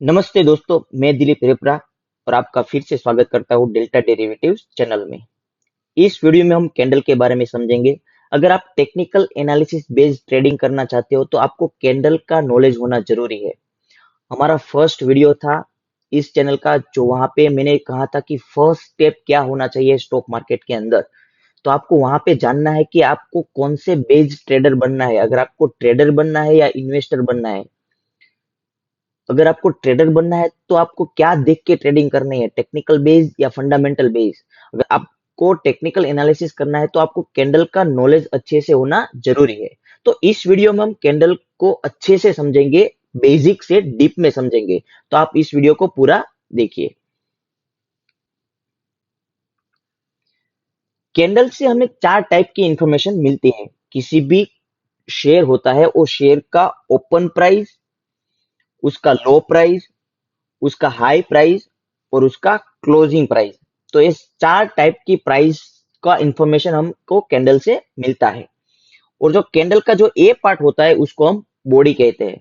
नमस्ते दोस्तों, मैं दिलीप रेपरा और आपका फिर से स्वागत करता हूँ डेल्टा डेरिवेटिव्स चैनल में। इस वीडियो में हम कैंडल के बारे में समझेंगे। अगर आप टेक्निकल एनालिसिस बेस्ड ट्रेडिंग करना चाहते हो तो आपको कैंडल का नॉलेज होना जरूरी है। हमारा फर्स्ट वीडियो था इस चैनल का, जो वहां पे मैंने कहा था कि फर्स्ट स्टेप क्या होना चाहिए स्टॉक मार्केट के अंदर। तो आपको वहां पे जानना है कि आपको कौन से बेस्ड ट्रेडर बनना है, अगर आपको ट्रेडर बनना है या इन्वेस्टर बनना है। अगर आपको ट्रेडर बनना है तो आपको क्या देख के ट्रेडिंग करनी है, टेक्निकल बेस या फंडामेंटल बेस। अगर आपको टेक्निकल एनालिसिस करना है तो आपको कैंडल का नॉलेज अच्छे से होना जरूरी है। तो इस वीडियो में हम कैंडल को अच्छे से समझेंगे, बेसिक से डीप में समझेंगे। तो आप इस वीडियो को पूरा देखिए। कैंडल से हमें चार टाइप की इंफॉर्मेशन मिलती है। किसी भी शेयर होता है, वो शेयर का ओपन प्राइस, उसका लो प्राइस, उसका हाई प्राइस और उसका क्लोजिंग प्राइस। तो ये चार टाइप की प्राइस का इंफॉर्मेशन हमको कैंडल से मिलता है। और जो कैंडल का जो ए पार्ट होता है उसको हम बॉडी कहते हैं।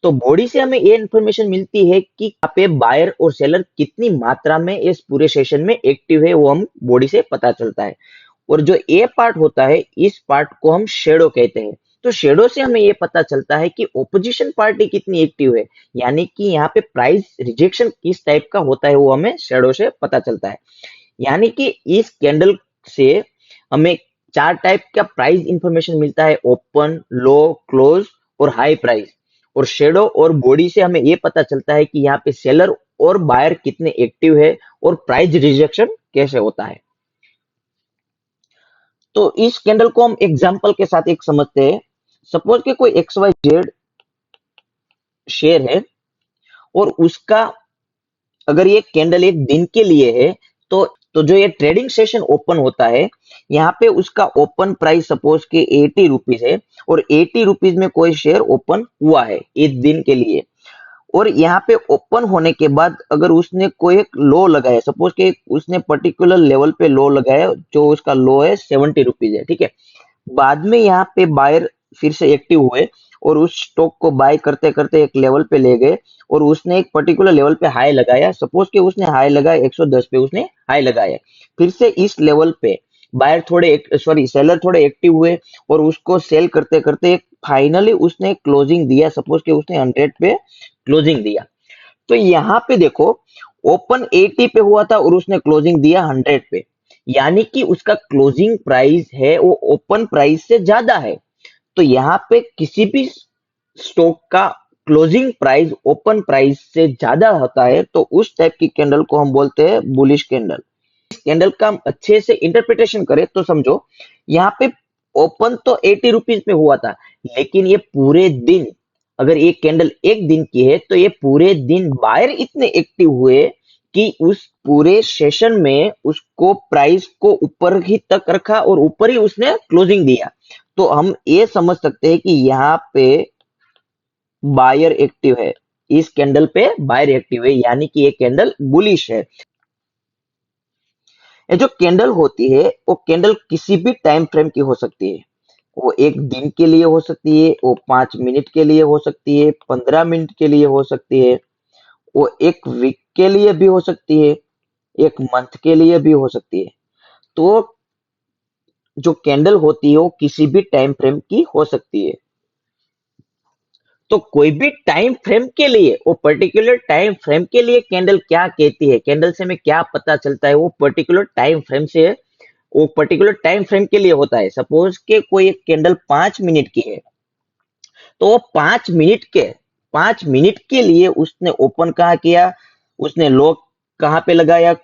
तो बॉडी से हमें ये इंफॉर्मेशन मिलती है कि यहाँ पे बायर और सेलर कितनी मात्रा में इस पूरे सेशन में एक्टिव है, वो हम बॉडी से पता चलता है। और जो ए पार्ट होता है, इस पार्ट को हम शेडो कहते हैं। तो शेडो से हमें ये पता चलता है कि ओपोजिशन पार्टी कितनी एक्टिव है, यानी कि यहाँ पे प्राइस रिजेक्शन किस टाइप का होता है, वो हमें शेडो से पता चलता है। यानी कि इस कैंडल से हमें चार टाइप का प्राइस इंफॉर्मेशन मिलता है: ओपन, लो, क्लोज और हाई प्राइस। और शेडो और बॉडी से हमें ये पता चलता है कि यहाँ पे सेलर और बायर कितने एक्टिव है और प्राइस रिजेक्शन कैसे होता है। तो इस कैंडल को हम एग्जांपल के साथ एक समझते हैं। सपोज कि कोई एक्स वाई जेड शेयर है और उसका अगर ये कैंडल एक दिन के लिए है, तो जो ये ट्रेडिंग सेशन ओपन होता है, यहाँ पे उसका ओपन प्राइस सपोज के 80 रुपीज है और 80 रुपीज में कोई शेयर ओपन हुआ है एक दिन के लिए। और यहाँ पे ओपन होने के बाद अगर उसने कोई एक लो लगाया, सपोज के उसने पर्टिकुलर लेवल पे लो लगाया, जो उसका लो है 70 रुपीज है, ठीक है। बाद में यहाँ पे बायर फिर से एक्टिव हुए और उस स्टॉक को बाय करते करते एक लेवल पे ले गए और उसने एक पर्टिकुलर लेवल पे हाई लगाया। सपोज कि उसने हाई लगाया 110 पे, उसने हाई लगाया। फिर से इस लेवल पे बायर थोड़े सॉरी सेलर थोड़े एक्टिव हुए और उसको सेल करते करते फाइनली उसने क्लोजिंग दिया। सपोज कि उसने 100 पे क्लोजिंग दिया। तो यहाँ पे देखो, ओपन 80 पे हुआ था और उसने क्लोजिंग दिया 100 पे, यानी कि उसका क्लोजिंग प्राइस है वो ओपन प्राइस से ज्यादा है। तो यहाँ पे किसी भी स्टॉक का क्लोजिंग प्राइस ओपन प्राइस से ज्यादा होता है तो उस टाइप की कैंडल को हम बोलते हैं बुलिश कैंडल। इस कैंडल का हम अच्छे से इंटरप्रिटेशन करें तो समझो, यहाँ पे ओपन तो 80 रुपीज पे हुआ था, लेकिन ये पूरे दिन, अगर ये कैंडल एक दिन की है तो ये पूरे दिन बायर इतने एक्टिव हुए कि उस पूरे सेशन में उसको प्राइस को ऊपर ही तक रखा और ऊपर ही उसने क्लोजिंग दिया। तो हम ये समझ सकते हैं कि यहाँ पे बायर एक्टिव है, इस कैंडल पे बायर एक्टिव है, यानी कि ये कैंडल बुलिश है। ये जो कैंडल होती है वो कैंडल किसी भी टाइम फ्रेम की हो सकती है। वो एक दिन के लिए हो सकती है, वो 5 मिनट के लिए हो सकती है, 15 मिनट के लिए हो सकती है, वो एक वीक के लिए भी हो सकती है, एक मंथ के लिए भी हो सकती है। तो जो कैंडल होती है वो किसी भी टाइम फ्रेम की हो सकती है। तो कोई भी टाइम फ्रेम के लिए, वो पर्टिकुलर टाइम फ्रेम के लिए कैंडल क्या कहती है, कैंडल से हमें क्या पता चलता है, वो पर्टिकुलर टाइम फ्रेम से, वो पर्टिकुलर टाइम फ्रेम के लिए होता है। सपोज के कोई एक कैंडल 5 मिनट की है, तो वो 5 मिनट के लिए उसने ओपन कहाँ किया, उसने लो कहाँ पे लगाया,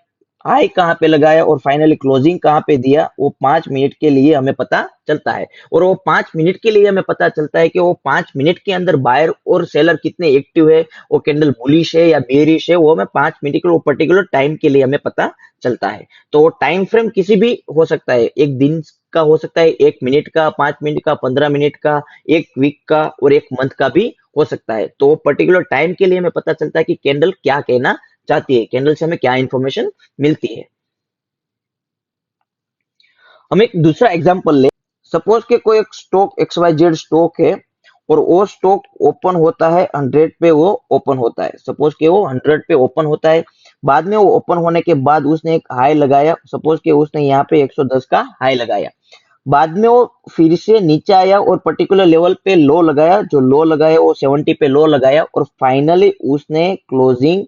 हाई कहाँ पे लगाया और फाइनली क्लोजिंग कहाँ पे दिया, वो 5 मिनट के लिए हमें पता चलता है। और वो 5 मिनट के लिए हमें पता चलता है कि वो 5 मिनट के अंदर बायर और सेलर कितने एक्टिव है, वो कैंडल बुलिश है या बेरिश है, वो हमें 5 मिनट के वो पर्टिकुलर टाइम के लिए हमें पता चलता है। तो वो टाइम फ्रेम किसी भी हो सकता है, एक दिन का हो सकता है, 1 मिनट का, 5 मिनट का, 15 मिनट का, एक वीक का और एक मंथ का भी हो सकता है। तो पर्टिकुलर टाइम के लिए हमें पता चलता है कि कैंडल क्या कहना चाहती है, कैंडल से हमें क्या इंफॉर्मेशन मिलती है। हम एक दूसरा एग्जांपल ले। सपोज के कोई एक stock X Y Z stock है और वो स्टॉक ओपन होता है 100 पे, वो ओपन होता है, सपोज कि वो 100 पे ओपन होता है, बाद में वो ओपन होने के बाद उसने एक हाई लगाया, सपोज कि उसने यहाँ पे 110 का हाई लगाया, बाद में वो फिर से नीचे आया और पर्टिकुलर लेवल पे लो लगाया, जो लो लगाया वो 70 पे लो लगाया, और फाइनली उसने क्लोजिंग,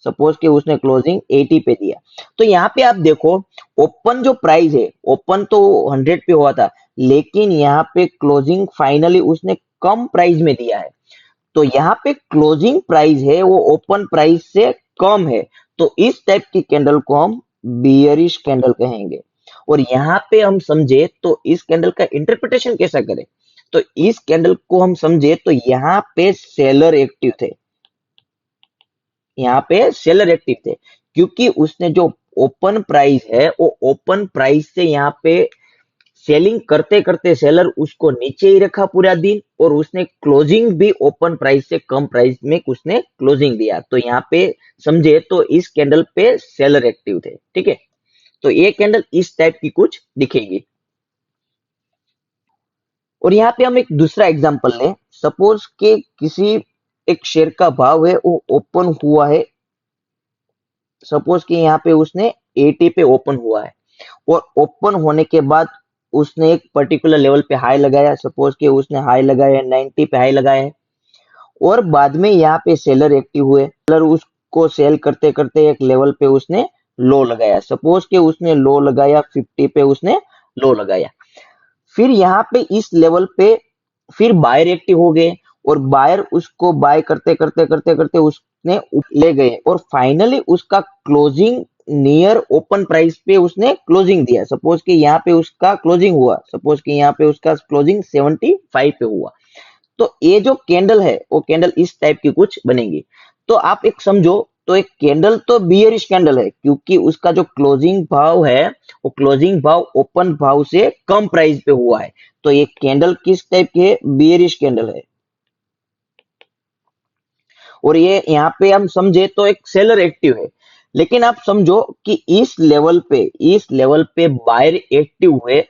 सपोज कि उसने क्लोजिंग 80 पे दिया। तो यहाँ पे आप देखो, ओपन जो प्राइस है, ओपन तो 100 पे हुआ था, लेकिन यहाँ पे क्लोजिंग फाइनली उसने कम प्राइस में दिया है। तो यहाँ पे क्लोजिंग प्राइस है वो ओपन प्राइस से कम है, तो इस टाइप की कैंडल को हम बियरिश कैंडल कहेंगे। और यहाँ पे हम समझे तो इस कैंडल का इंटरप्रिटेशन कैसा करें, तो इस कैंडल को हम समझे तो यहाँ पे सेलर एक्टिव थे, यहाँ पे सेलर एक्टिव थे, क्योंकि उसने जो ओपन प्राइस है वो ओपन प्राइस से यहाँ पे सेलिंग करते करते सेलर उसको नीचे ही रखा पूरा दिन, और उसने क्लोजिंग भी ओपन प्राइस से कम प्राइस में उसने क्लोजिंग दिया। तो यहाँ पे समझे तो इस कैंडल पे सेलर एक्टिव थे, ठीक है। तो ये कैंडल इस टाइप की कुछ दिखेगी। और यहाँ पे हम एक दूसरा एग्जांपल लें, सपोज के किसी एक शेयर का भाव है वो ओपन हुआ है, सपोज कि यहाँ पे उसने 80 पे ओपन हुआ है, और ओपन होने के बाद उसने एक पर्टिकुलर लेवल पे हाई लगाया, सपोज कि उसने हाई लगाया 90 पे हाई लगाया है, और बाद में यहाँ पे सेलर एक्टिव हुए, सेलर उसको सेल करते करते एक लेवल पे उसने लो लगाया, सपोज कि उसने लो लगाया 50 पे उसने लो लगाया, फिर यहाँ पे इस लेवल पे फिर बायर एक्टिव हो गए, और बायर उसको बाय करते करते करते करते उसने ले गए, और फाइनली उसका क्लोजिंग नियर ओपन प्राइस पे उसने क्लोजिंग दिया, सपोज कि यहाँ पे उसका क्लोजिंग हुआ, सपोज कि यहाँ पे उसका क्लोजिंग 75 पे हुआ। तो ये जो कैंडल है वो कैंडल इस टाइप की कुछ बनेगी। तो आप एक समझो, तो एक कैंडल तो बियरिश कैंडल है, क्योंकि उसका जो क्लोजिंग भाव है वो क्लोजिंग भाव ओपन भाव से कम प्राइस पे हुआ है। तो ये कैंडल किस टाइप की है, बियरिश कैंडल है। और ये यहाँ पे हम समझे तो एक सेलर एक्टिव है, लेकिन आप समझो कि इस लेवल पे बायर एक्टिव हुए,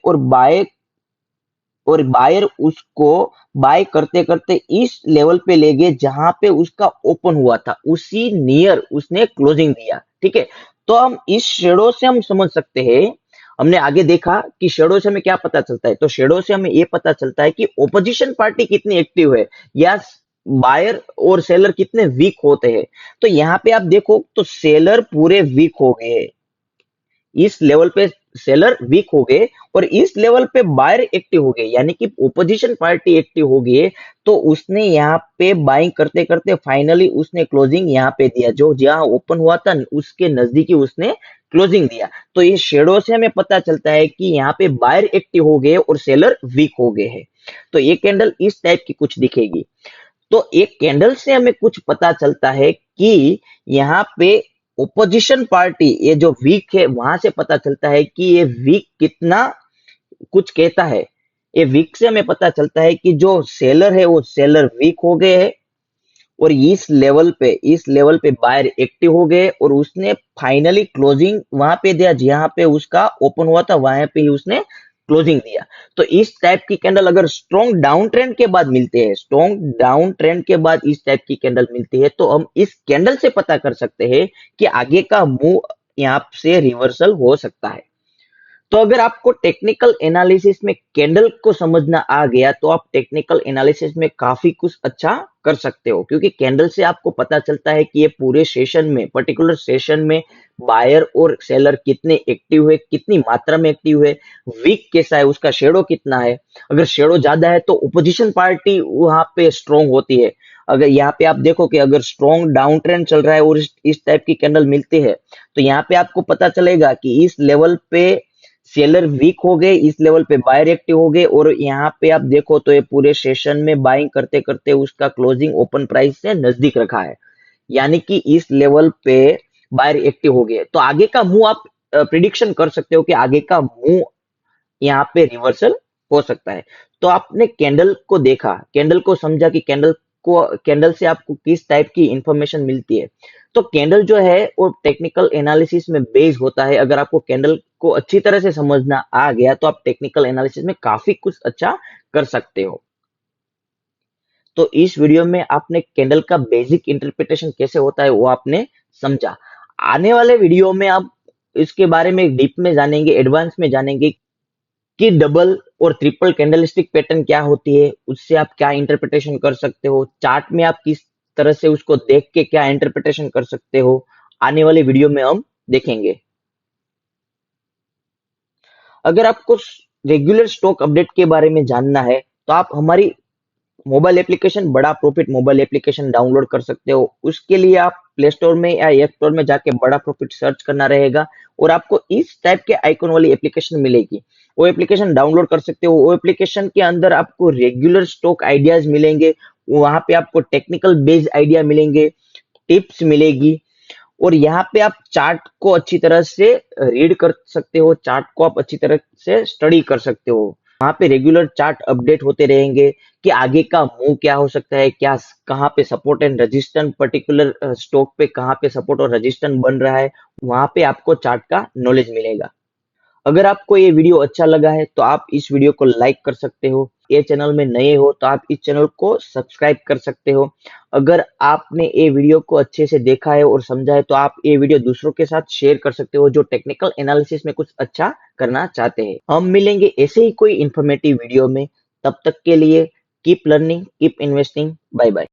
और बायर उसको बाय करते करते इस लेवल पे ले गए जहां पे उसका ओपन हुआ था, उसी नियर उसने क्लोजिंग दिया, ठीक है। तो हम इस शेडो से हम समझ सकते हैं, हमने आगे देखा कि शेडो से हमें क्या पता चलता है, तो शेडो से हमें ये पता चलता है कि ओपोजिशन पार्टी कितनी एक्टिव है, या बायर और सेलर कितने वीक होते हैं। तो यहाँ पे आप देखो तो सेलर पूरे वीक हो गए, इस लेवल पे सेलर वीक हो गए, और इस लेवल पे बायर एक्टिव हो गए, यानी कि ओपोजिशन पार्टी एक्टिव हो गई। तो उसने यहाँ पे बाइंग करते करते फाइनली उसने क्लोजिंग यहाँ पे दिया, जो जहां ओपन हुआ था उसके नजदीकी उसने क्लोजिंग दिया। तो ये शेडो से हमें पता चलता है कि यहाँ पे बायर एक्टिव हो गए और सेलर वीक हो गए हैं। तो ये कैंडल इस टाइप की कुछ दिखेगी। तो एक कैंडल से हमें कुछ पता चलता है कि यहाँ पे ओपोजिशन पार्टी ये जो वीक है, वहां से पता चलता है कि ये वीक कितना कुछ कहता है। ये वीक से हमें पता चलता है कि जो सेलर है वो सेलर वीक हो गए है, और इस लेवल पे बायर एक्टिव हो गए, और उसने फाइनली क्लोजिंग वहां पे दिया जहां पे उसका ओपन हुआ था, वहां पे ही उसने क्लोजिंग दिया। तो इस टाइप की कैंडल अगर स्ट्रॉन्ग डाउन ट्रेंड के बाद मिलते हैं, स्ट्रॉन्ग डाउन ट्रेंड के बाद इस टाइप की कैंडल मिलती है, तो हम इस कैंडल से पता कर सकते हैं कि आगे का मूव यहाँ से रिवर्सल हो सकता है। तो अगर आपको टेक्निकल एनालिसिस में कैंडल को समझना आ गया, तो आप टेक्निकल एनालिसिस में काफी कुछ अच्छा कर सकते हो, क्योंकि कैंडल से आपको पता चलता है कि ये पूरे सेशन में, पर्टिकुलर सेशन में बायर और सेलर कितने एक्टिव है, कितनी मात्रा में एक्टिव है, वीक कैसा है, उसका शेडो कितना है। अगर शेडो ज्यादा है तो ओपोजिशन पार्टी वहां पे स्ट्रॉन्ग होती है। अगर यहाँ पे आप देखो कि अगर स्ट्रॉन्ग डाउन ट्रेंड चल रहा है और इस टाइप की कैंडल मिलती है, तो यहाँ पे आपको पता चलेगा कि इस लेवल पे सेलर वीक हो गए, इस लेवल पे बायर एक्टिव हो गए, और यहाँ पे आप देखो तो ये पूरे सेशन में बाइंग करते करते उसका क्लोजिंग ओपन प्राइस से नजदीक रखा है, यानी कि इस लेवल पे बायर एक्टिव हो गए। तो आगे का मूव आप प्रिडिक्शन कर सकते हो कि आगे का मूव यहाँ पे रिवर्सल हो सकता है। तो आपने कैंडल को देखा, कैंडल को समझा कि कैंडल से आपको किस टाइप की इंफॉर्मेशन मिलती है। तो कैंडल जो है वो टेक्निकल एनालिसिस में बेस होता है। अगर आपको कैंडल को अच्छी तरह से समझना आ गया तो आप टेक्निकल एनालिसिस में काफी कुछ अच्छा कर सकते हो। तो इस वीडियो में आपने कैंडल का बेसिक इंटरप्रिटेशन कैसे होता है वो आपने समझा। आने वाले वीडियो में आप इसके बारे में डीप में जानेंगे, एडवांस में जानेंगे कि डबल और ट्रिपल कैंडलस्टिक पैटर्न क्या होती है, उससे आप क्या इंटरप्रिटेशन कर सकते हो, चार्ट में आप किस तरह से उसको देख के क्या इंटरप्रिटेशन कर सकते हो, आने वाले वीडियो में हम देखेंगे। अगर आपको रेगुलर स्टॉक अपडेट के बारे में जानना है तो आप हमारी मोबाइल एप्लीकेशन बड़ा प्रॉफिट मोबाइल एप्लीकेशन डाउनलोड कर सकते हो। उसके लिए आप प्ले स्टोर में या ऐप स्टोर में जाके बड़ा प्रॉफिट सर्च करना रहेगा और आपको इस टाइप के आइकॉन वाली एप्लीकेशन मिलेगी। वो एप्लीकेशन डाउनलोड कर सकते हो। वो एप्लीकेशन के अंदर आपको रेगुलर स्टॉक आइडियाज मिलेंगे, वहां पे आपको टेक्निकल बेस्ड आइडिया मिलेंगे, टिप्स मिलेगी और यहाँ पे आप चार्ट को अच्छी तरह से रीड कर सकते हो, चार्ट को आप अच्छी तरह से स्टडी कर सकते हो। वहां पे रेगुलर चार्ट अपडेट होते रहेंगे कि आगे का मूव क्या हो सकता है, क्या कहाँ पे support and resistance, particular stock पे कहाँ पे सपोर्ट और रेजिस्टेंस बन रहा है, वहां पे आपको चार्ट का नॉलेज मिलेगा। अगर आपको ये वीडियो अच्छा लगा है तो आप इस वीडियो को लाइक कर सकते हो। ये चैनल में नए हो तो आप इस चैनल को सब्सक्राइब कर सकते हो। अगर आपने ये वीडियो को अच्छे से देखा है और समझा है तो आप ये वीडियो दूसरों के साथ शेयर कर सकते हो जो टेक्निकल एनालिसिस में कुछ अच्छा करना चाहते हैं। हम मिलेंगे ऐसे ही कोई इंफॉर्मेटिव वीडियो में। तब तक के लिए keep learning, keep investing. Bye bye.